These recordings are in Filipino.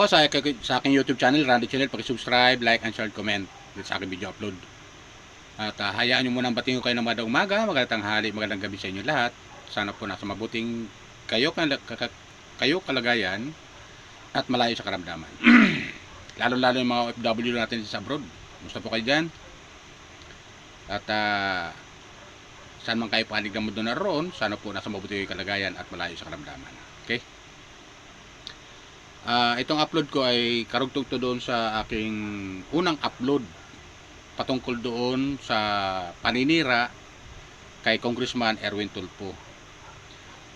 po sa aking YouTube channel, Randy Channel. Paki-subscribe, like, and share, comment dito sa aking video upload. At hayaan nyo muna batiin ko kayo ng magandang umaga, magandang tanghali, magandang gabi sa inyo lahat. Sana po nasa mabuting kayo kalagayan at malayo sa karamdaman. Lalo-lalo yung mga OFW natin sa abroad. Gusto po kayo dyan. At saan man kayo panig ng mundo naroon, sana po nasa mabuting kalagayan at malayo sa karamdaman. Okay? Itong upload ko ay karugtog to doon sa aking unang upload patungkol doon sa paninira kay Congressman Erwin Tulfo.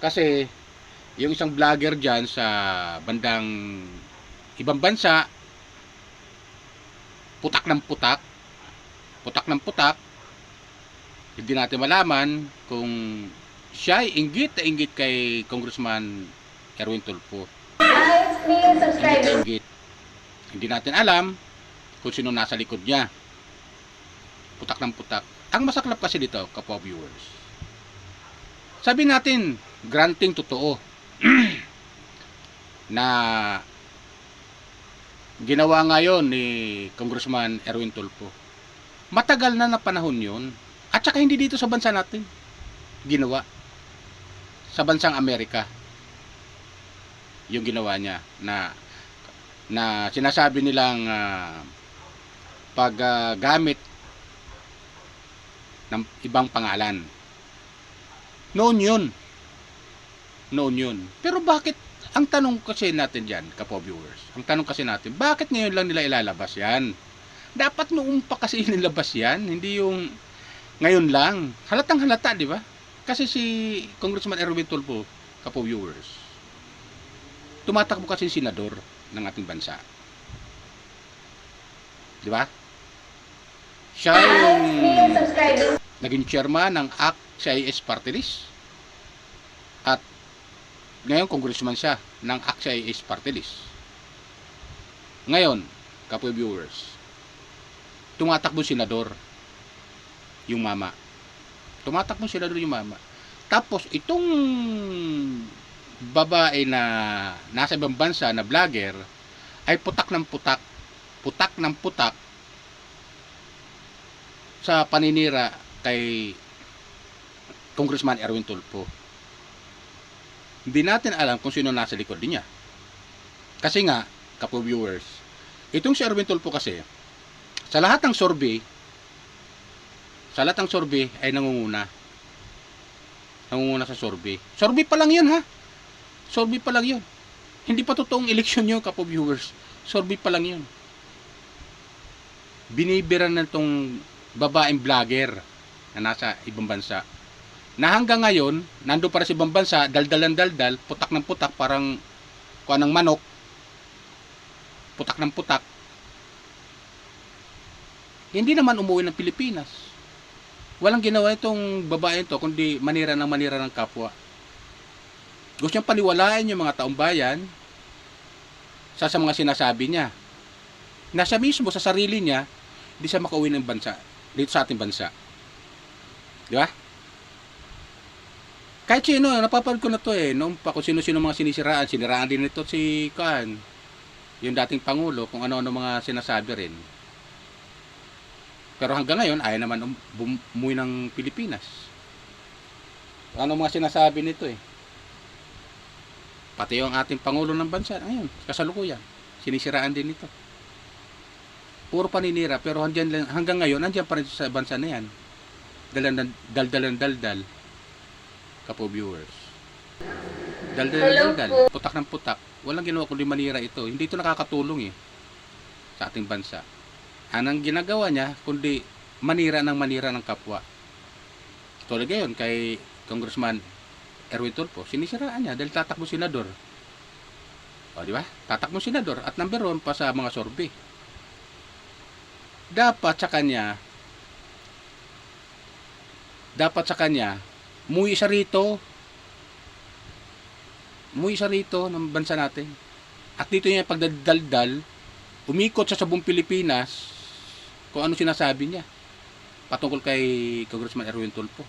Kasi yung isang vlogger dyan sa bandang ibang bansa, putak ng putak, hindi natin malaman kung siya ay inggit na inggit kay Congressman Erwin Tulfo. Inggit. Hindi natin alam kung sino nasa likod niya. Putak ng putak. Ang masaklap kasi dito, kapwa viewers, sabi natin, granting totoo na ginawa ngayon ni Congressman Erwin Tulfo. Matagal na panahon yun. At saka hindi dito sa bansa natin ginawa. Sa bansang Amerika yung ginawa niya na sinasabi nilang paggamit ng ibang pangalan. Noon yun. Pero bakit, ang tanong kasi natin dyan, kapwa viewers, ang tanong kasi natin, bakit ngayon lang nila ilalabas yan? Dapat noong pa kasi nilabas yan, hindi yung ngayon lang. Halatang halata, di ba? Kasi si Congressman Erwin Tulfo, kapwa viewers, tumatakbo kasi senador ng ating bansa. Di ba? Siya yung naging chairman ng ACT-CIS Party List. At ngayon congressman siya ng ACT-CIS Party List. Ngayon, kapwa viewers, tumatakbo senador yung mama. Tapos itong babae na nasa ibang bansa na vlogger ay putak ng putak sa paninira kay Congressman Erwin Tulfo. Hindi natin alam kung sino nasa likod niya. Kasi nga, kapwa viewers, itong si Erwin Tulfo kasi, sa lahat ng survey ay nangunguna sa survey. Survey pa lang yun, ha? Survey pa lang yun. Hindi pa totoong eleksyon yun, kapwa viewers. Survey pa lang yun. Binibiran na itong babaeng vlogger na nasa ibang bansa. Na hanggang ngayon, nando para sa ibang bansa, daldal, putak ng putak, parang kuha ng manok. Putak ng putak. Hindi naman umuwi ng Pilipinas. Walang ginawa itong babae ito, kundi manira ng kapwa. Gusto niyang paniwalaan yung mga taong bayan sa mga sinasabi niya. Na siya mismo sa sarili niya, hindi siya makauwi ng bansa, dito sa ating bansa. Di ba? Kahit sino, napapanood ko na to noong pa kung sino-sino mga siniraan din ito si Khan, yung dating Pangulo, kung ano-ano mga sinasabi rin. Pero hanggang ngayon, ayaw naman umuwi ng Pilipinas. Ano mga sinasabi nito Pati yung ating Pangulo ng bansa, ngayon, kasalukuyan, sinisiraan din ito. Puro paninira, pero hanggang ngayon, nandiyan pa rin sa bansa na yan. Daldal. Kapwa viewers. Daldal. Putak ng putak. Walang ginawa kundi manira ito. Hindi ito nakakatulong sa ating bansa. Anong ginagawa niya, kundi manira ng kapwa. Tulad ngayon, kay Congressman Erwin Tulfo, sinisiraan niya dahil tatakbo senador. O, di ba? Tatakbo senador at number 1 pa sa mga survey. Dapat sa kanya, umuwi siya rito ng bansa natin. At dito niya pagdaldal, umikot sa buong Pilipinas kung ano sinasabi niya patungkol kay Congressman Erwin Tulfo.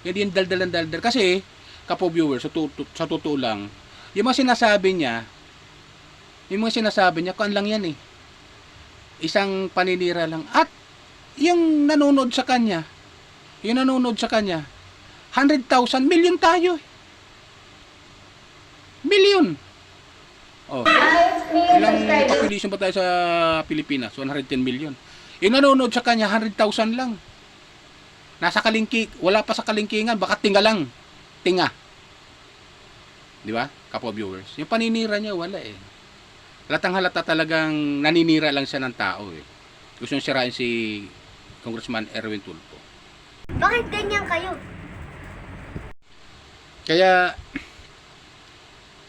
Hindi yung daldal. Kasi, kapwa viewers, sa totoo lang, yung mga sinasabi niya, Yung mga sinasabi niya, kuan lang yan eh. Isang paninira lang. At yung nanonood sa kanya, 100,000, million tayo. Million. Oh, ilang population ba tayo sa Pilipinas? 110 million. Yung nanonood sa kanya, 100,000 lang. Nasa kalingki, wala pa sa kalingkingan, baka tinga lang. Tinga. Di ba? Kapwa viewers. Yung paninira niya, wala eh. Halatang halata talagang naninira lang siya ng tao eh. Gusto niyang sirain si Congressman Erwin Tulfo. Bakit ganyan kayo? Kaya,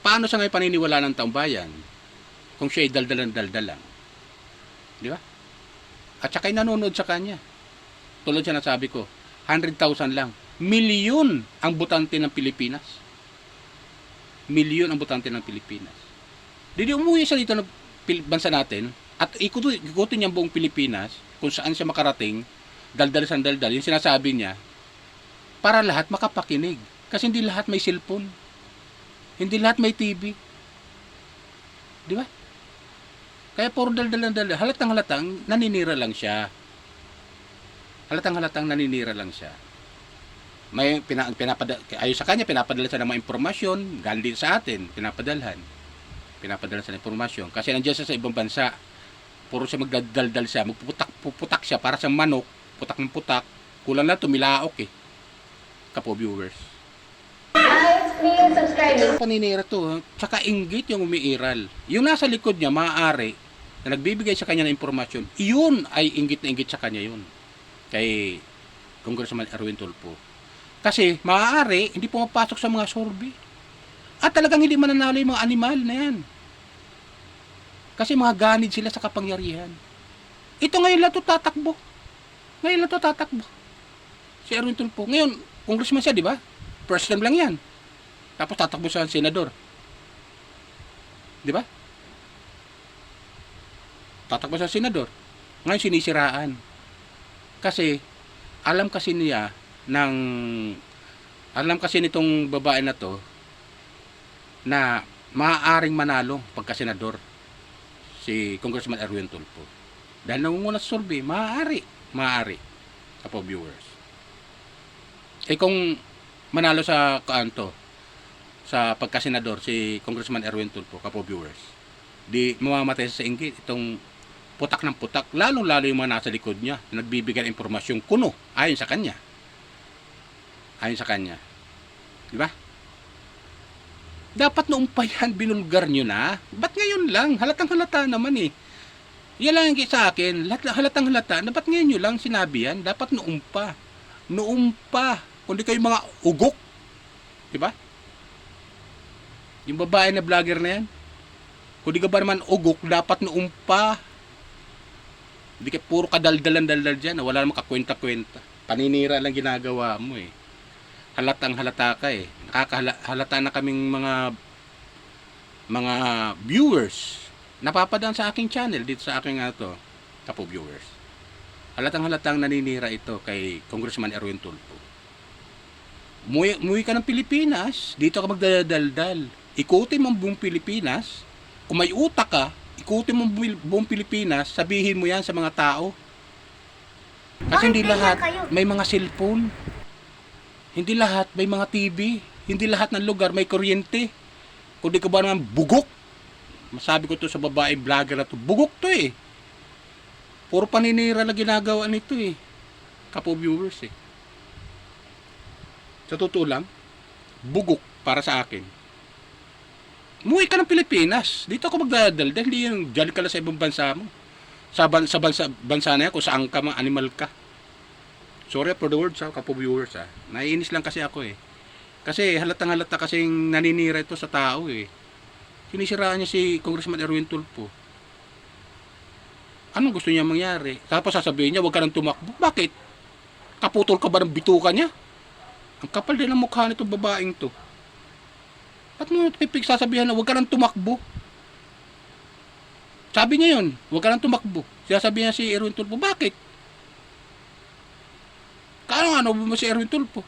paano siya ngayon paniniwala ng taong bayan kung siya ay daldalan lang? Di ba? At saka ay nanonood sa kanya. Tulad siya nasabi ko, 100,000 lang. Milyon ang botante ng Pilipinas. Milyon ang botante ng Pilipinas. Di umuwi siya dito ng bansa natin at ikutin niya ang buong Pilipinas kung saan siya makarating, daldal sa daldal, yung sinasabi niya, para lahat makapakinig. Kasi hindi lahat may cellphone. Hindi lahat may TV. Di ba? Kaya puro daldal. Halatang naninira lang siya. Halatang naninira lang siya. May ayon sa kanya, pinapadala siya ng mga impormasyon, galing sa atin, pinapadala siya ng impormasyon. Kasi nandiyan siya sa ibang bansa, puro siya magdaldal siya, puputak siya para sa manok, putak ng putak, kulang na tumilaok eh. Kapo viewers. Paninira to, tsaka inggit yung umiiral. Yung nasa likod niya, maaari, na nagbibigay sa kanya ng impormasyon, iyon ay inggit na inggit sa kanya yun. Kay Congressman Erwin Tulfo. Kasi maaari hindi pumapasok sa mga survey. At talagang hindi mananalo yung mga animal na yan. Kasi mga ganid sila sa kapangyarihan. Ito ngayon lang ito tatakbo. Si Erwin Tulfo. Ngayon, congressman siya, di ba? First time lang yan. Tapos tatakbo sa senador. Di ba? Tatakbo sa senador. Ngayon sinisiraan. Kasi alam kasi nitong babae na to na maaaring manalo pagka senador si Congressman Erwin Tulfo. Dahil nangunguna sa survey, maaari. Apo viewers. Kung manalo sa kaanto sa pagka-senador si Congressman Erwin Tulfo, kapo viewers, di mamamatay sa inggit itong putak ng putak, lalong-lalo yung mga nasa likod niya, nagbibigay ng impormasyong kuno, ayon sa kanya. Di ba? Dapat noong pa yan, binulgar nyo na. Ba't ngayon lang? Halatang halata naman eh. Yan lang yung sa akin, halatang halata, na ba't ngayon nyo lang sinabi yan? Dapat noong pa. Kundi kayo mga ugok. Di ba? Yung babae na vlogger na yan, kundi ka ba naman ugok, dapat noong pa. Hindi ka puro kadaldalan dyan, wala namang kakwenta-kwenta. Paninira lang ginagawa mo eh. Halatang halata ka eh. Nakakahalata na kaming mga viewers napapadaan sa aking channel dito sa aking kapo viewers. Halatang naninira ito kay Congressman Erwin Tulfo. Umuwi ka ng Pilipinas, dito ka magdadaldal. Ikutin mo ang buong Pilipinas. Kung may utak ka, ikutin mo buong Pilipinas, sabihin mo yan sa mga tao. Kasi hindi lahat may mga cellphone. Hindi lahat may mga TV. Hindi lahat ng lugar may kuryente. Kung di ka ba naman bugok. Masabi ko to sa babaeng vlogger na to, bugok to eh. Puro paninira na ginagawa nito eh. Kapo viewers eh. Sa totoo lang, bugok para sa akin. Umuwi ka ng Pilipinas. Dito ako magdadal. Dahil hindi yung dyan ka lang sa ibang bansa mo. Sa bansa na yan, kung saan ka, mga animal ka. Sorry for the words, kapo viewers. Naiinis lang kasi ako eh. Kasi halatang halata kasing naninira ito sa tao eh. Sinisiraan niya si Congressman Erwin Tulfo. Anong gusto niya mangyari? Tapos sasabihin niya, huwag ka nang tumakbo. Bakit? Kaputol ka ba ng bituka niya? Ang kapal din ang mukha nito babaeng to. Ba't mo sasabihan na huwag ka nang tumakbo? Sabi niya yun, huwag ka nang tumakbo. Sasabihin niya si Erwin Tulfo, bakit? Ano mo si Erwin Tulfo?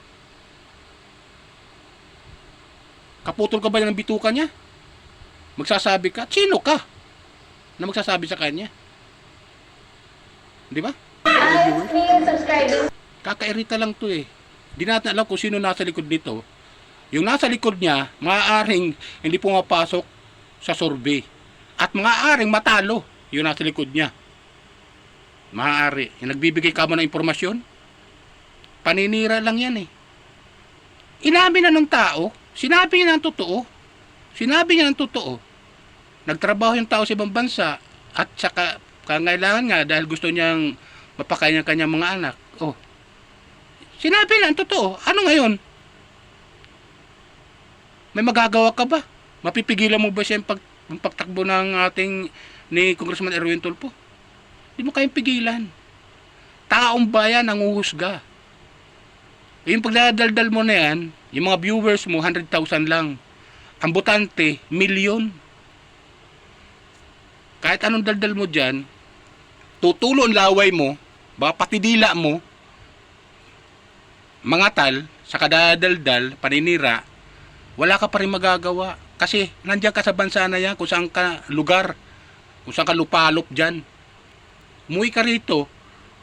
Kaputol ka ba ng bituka niya? Magsasabi ka, sino ka? na magsasabi sa kanya. Di ba? Kakairita lang to eh. Di natin alam kung sino nasa likod nito. Yung nasa likod niya, maaaring hindi pumapasok sa survey. At maaaring matalo yung nasa likod niya. Maaari. Yung nagbibigay ka mo ng impormasyon, paninira lang yan eh. Inamin na ng tao, sinabi niya ng totoo. Sinabi niya ng totoo. Nagtrabaho yung tao sa ibang bansa at saka kangailangan nga dahil gusto niyang mapakain ang kanyang mga anak. Oh. Sinabi na ang totoo. Ano ngayon? May magagawa ka ba? Mapipigilan mo ba siya yung pagtakbo ng ating ni Congressman Erwin Tulfo? Hindi mo kayang pigilan. Taong bayan ang uhusga. Yung pagdadaldal mo na yan, yung mga viewers mo, 100,000 lang. Ang botante, milyon. Kahit anong daldal mo dyan, tutulo ang laway mo, baka pati dila mo, mangatal, sa kadadaldal, paninira, wala ka pa rin magagawa. Kasi nandiyan ka sa bansa na yan, kung saan ka lugar, kung saan ka lupalop dyan. Umuwi ka rito,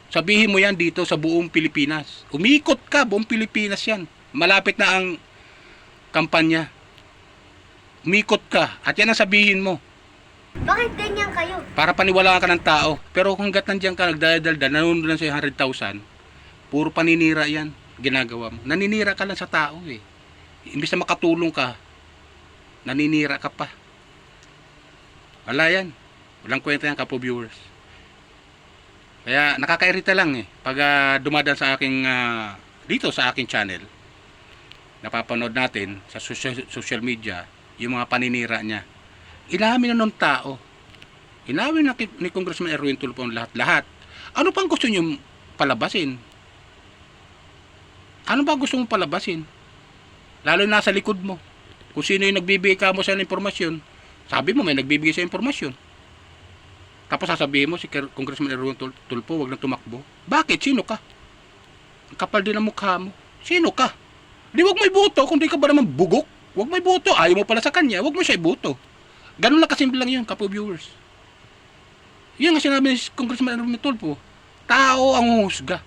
sabihin mo yan dito sa buong Pilipinas. Umikot ka, buong Pilipinas yan. Malapit na ang kampanya. Umikot ka, at yan ang sabihin mo. Bakit ganyan kayo? Para paniwalaan ka ng tao. Pero hanggat nandiyan ka, nagdadaldal, nanonood lang sa 100,000, puro paninira yan, ginagawa mo. Naninira ka lang sa tao eh. Imbis na makatulong ka, naninira ka pa. Wala yan. Walang kwenta yan, kapo viewers. Kaya nakakairita lang eh. Pag dumadaan sa aking, dito sa aking channel, napapanood natin sa social media, yung mga paninira niya. Inamin na ng tao. Inamin na ni Congressman Erwin Tulfo ang lahat-lahat. Ano pang gusto niyo palabasin? Ano ba gusto mong palabasin? Lalo nasa likod mo. Kung sino yung nagbibigay ka mo sa informasyon, sabi mo may nagbibigay sa informasyon. Tapos sasabihin mo si Congressman Erwin Tulfo, wag nang tumakbo. Bakit? Sino ka? Ang kapal din ang mukha mo. Sino ka? Di wag mo iboto kung di ka ba naman bugok. Wag mo iboto. Ayaw mo pala sa kanya, wag mo siya iboto. Ganun lang kasimple lang yun, kapo viewers. Yun nga sinabi ni Congressman Erwin Tulfo. Tao ang husga.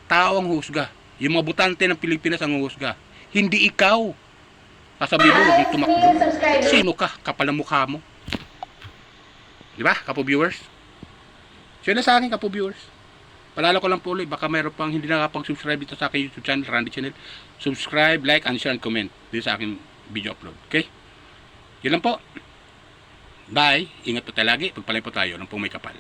Tao ang husga. Yung mga botante ng Pilipinas ang husga. Hindi ikaw. Sasabihin mo, huwag mong tumakbo. Sino ka? Kapal ang mukha mo. Diba, kapo viewers? So yun na sa akin, kapo viewers. Palala ko lang po ulit, baka mayroon pang hindi nakapag-subscribe dito sa aking YouTube channel, Randy Channel. Subscribe, like, and share, and comment dito sa aking video upload. Okay? Yun lang po. Bye. Ingat po tayo lagi. Pagpalay po tayo ng pong may kapal.